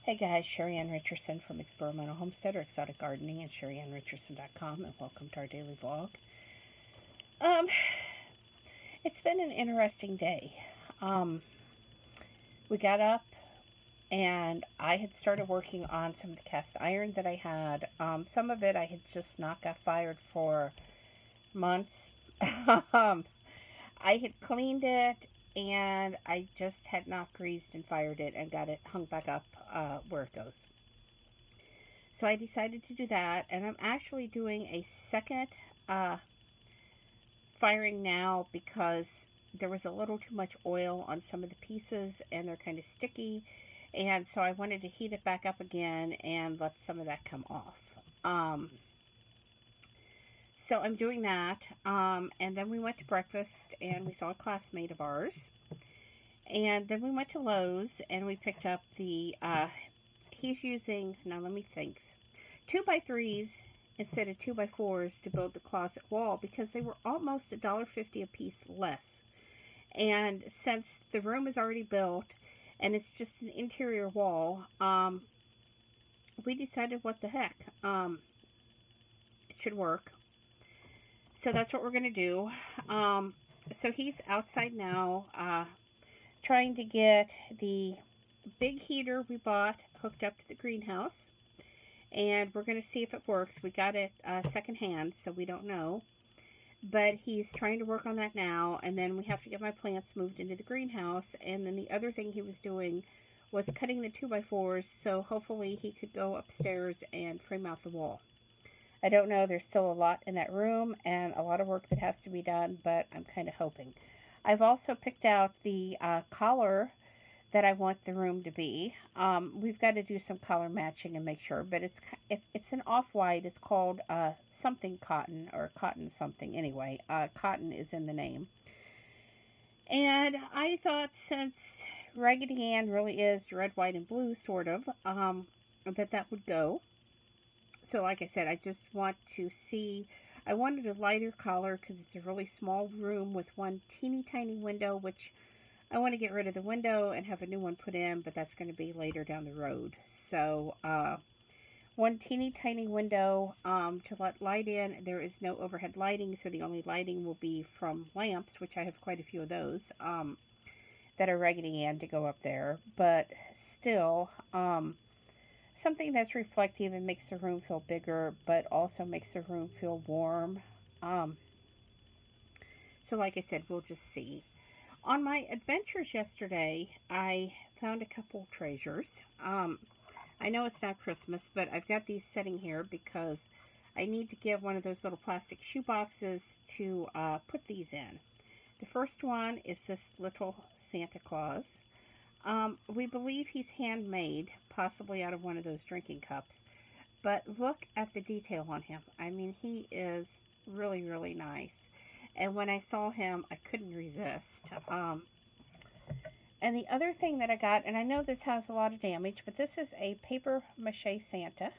Hey guys, Sheri Ann Richerson from Experimental Homesteader, Exotic Gardening, and SheriAnnRicherson.com, and welcome to our daily vlog. Um, it's been an interesting day. We got up and I had started working on some of the cast iron that I had. Some of it I had just not got fired for months. I had cleaned it and I just had not greased and fired it and got it hung back up where it goes. So I decided to do that, and I'm actually doing a second firing now because there was a little too much oil on some of the pieces and they're kind of sticky, and so I wanted to heat it back up again and let some of that come off. So I'm doing that, and then we went to breakfast and we saw a classmate of ours, and then we went to Lowe's and we picked up the he's using, now let me think, 2x3s instead of 2x4s to build the closet wall because they were almost $1.50 a piece less. And since the room is already built and it's just an interior wall, we decided what the heck, it should work. So that's what we're going to do. So he's outside now trying to get the big heater we bought hooked up to the greenhouse, and we're going to see if it works. We got it secondhand, so we don't know, but he's trying to work on that now, and then we have to get my plants moved into the greenhouse. And then the other thing he was doing was cutting the 2x4s, so hopefully he could go upstairs and frame out the wall. I don't know, there's still a lot in that room and a lot of work that has to be done, but I'm kind of hoping. I've also picked out the collar that I want the room to be. We've got to do some color matching and make sure, but it's an off-white. It's called something cotton, or cotton something. Anyway, cotton is in the name. And I thought, since Raggedy Ann really is red, white, and blue, sort of, that would go. So like I said, I just want to see, I wanted a lighter color because it's a really small room with one teeny tiny window, which I want to get rid of the window and have a new one put in, but that's going to be later down the road. So, one teeny tiny window to let light in. There is no overhead lighting, so the only lighting will be from lamps, which I have quite a few of those, that are Raggedy Ann to go up there. But still, something that's reflective and makes the room feel bigger, but also makes the room feel warm. So like I said, we'll just see. On my adventures yesterday, I found a couple treasures. I know it's not Christmas, but I've got these sitting here because I need to get one of those little plastic shoe boxes to put these in. The first one is this little Santa Claus. We believe he's handmade, possibly out of one of those drinking cups. But look at the detail on him. I mean, he is really, really nice. And when I saw him, I couldn't resist. And the other thing that I got, and I know this has a lot of damage, but this is a paper mache Santa.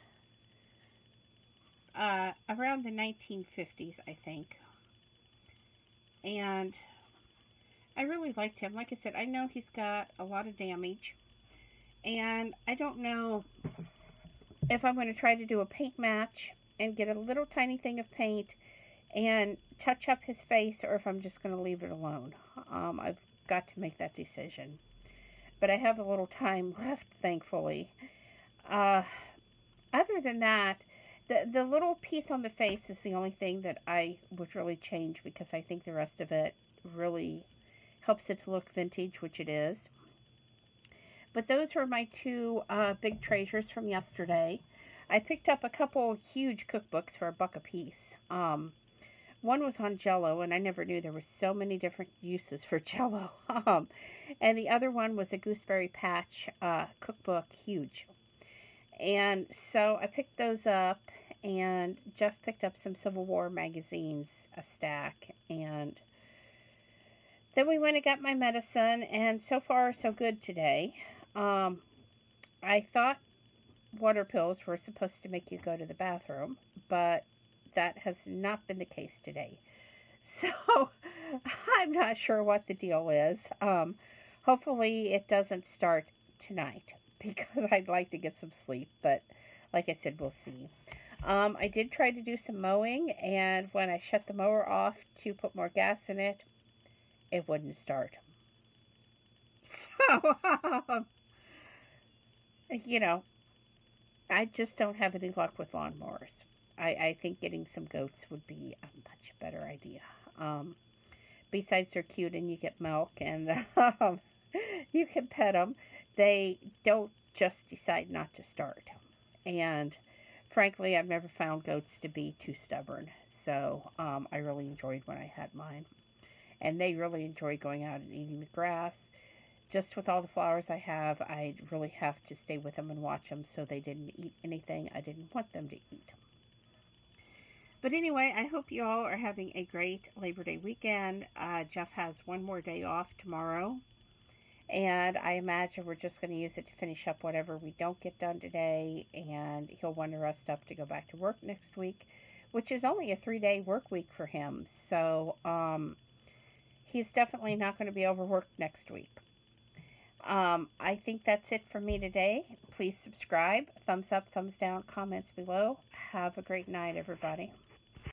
Around the 1950s, I think. And I really liked him. Like I said, I know he's got a lot of damage. And I don't know if I'm going to try to do a paint match and get a little tiny thing of paint and touch up his face, or if I'm just going to leave it alone. I've got to make that decision. But I have a little time left, thankfully. Other than that, the little piece on the face is the only thing that I would really change, because I think the rest of it really helps it to look vintage, which it is. But those were my two big treasures from yesterday. I picked up a couple huge cookbooks for $1 a piece. One was on Jell-O, and I never knew there were so many different uses for Jell-O. And the other one was a Gooseberry Patch cookbook, huge. And so I picked those up, and Jeff picked up some Civil War magazines, a stack, and then we went and got my medicine, and so far so good today. I thought water pills were supposed to make you go to the bathroom, but that has not been the case today. So I'm not sure what the deal is. Hopefully it doesn't start tonight. because I'd like to get some sleep, but like I said, we'll see. I did try to do some mowing, and when I shut the mower off to put more gas in it, it wouldn't start. So, you know, I just don't have any luck with lawnmowers. I think getting some goats would be a much better idea. Um, Besides, they're cute and you get milk and you can pet them. They don't just decide not to start. And frankly, I've never found goats to be too stubborn. So I really enjoyed when I had mine. And they really enjoy going out and eating the grass. Just with all the flowers I have, I really have to stay with them and watch them so they didn't eat anything I didn't want them to eat. But anyway, I hope you all are having a great Labor Day weekend. Jeff has one more day off tomorrow, and I imagine we're just going to use it to finish up whatever we don't get done today, and he'll want to rest up to go back to work next week, which is only a 3-day work week for him. So he's definitely not going to be overworked next week. I think that's it for me today. Please subscribe, thumbs up, thumbs down, comments below. Have a great night, everybody.